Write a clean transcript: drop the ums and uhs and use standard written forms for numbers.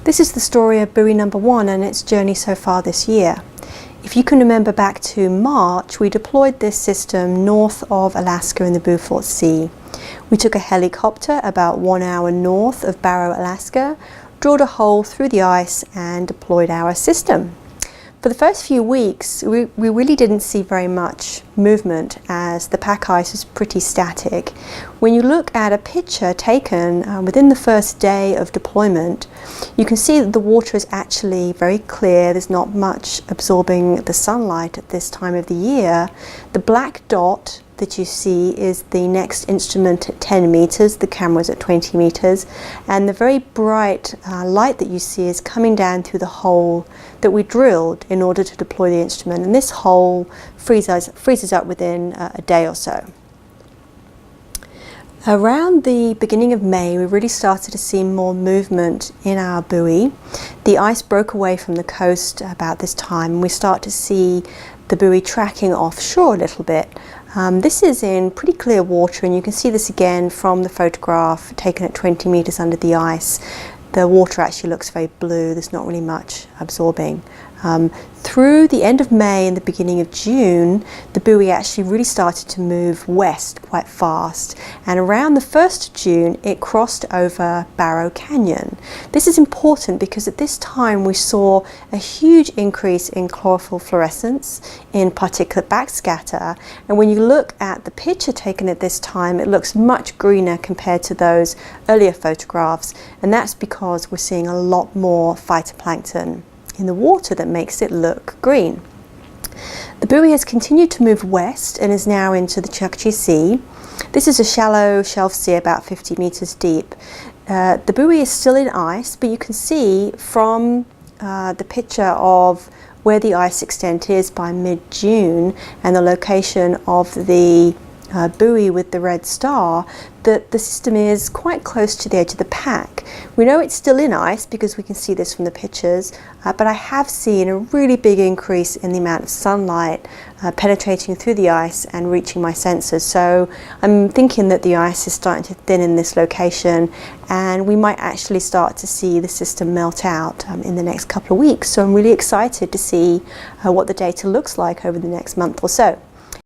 This is the story of buoy number 1 and its journey so far this year. If you can remember back to March, we deployed this system north of Alaska in the Beaufort Sea. We took a helicopter about 1 hour north of Barrow, Alaska, drilled a hole through the ice and deployed our system. For the first few weeks, we really didn't see very much movement as the pack ice is pretty static. When you look at a picture taken within the first day of deployment, you can see that the water is actually very clear. There's not much absorbing the sunlight at this time of the year. The black dot that you see is the next instrument at 10 meters, the camera's at 20 meters, and the very bright light that you see is coming down through the hole that we drilled in order to deploy the instrument, and this hole freezes up within a day or so. Around the beginning of May, we really started to see more movement in our buoy. The ice broke away from the coast about this time, and we start to see the buoy tracking offshore a little bit. This is in pretty clear water, and you can see this again from the photograph taken at 20 meters under the ice. The water actually looks very blue. There's not really much absorbing. Through the end of May and the beginning of June, the buoy actually really started to move west quite fast, and around the 1st of June it crossed over Barrow Canyon. This is important because at this time we saw a huge increase in chlorophyll fluorescence, in particulate backscatter, and when you look at the picture taken at this time, it looks much greener compared to those earlier photographs, and that's because we're seeing a lot more phytoplankton in the water that makes it look green. The buoy has continued to move west and is now into the Chukchi Sea. This is a shallow shelf sea about 50 meters deep. The buoy is still in ice, but you can see from the picture of where the ice extent is by mid-June and the location of the buoy with the red star that the system is quite close to the edge of the pack. We know it's still in ice because we can see this from the pictures, but I have seen a really big increase in the amount of sunlight penetrating through the ice and reaching my sensors. So I'm thinking that the ice is starting to thin in this location, and we might actually start to see the system melt out in the next couple of weeks. So I'm really excited to see what the data looks like over the next month or so.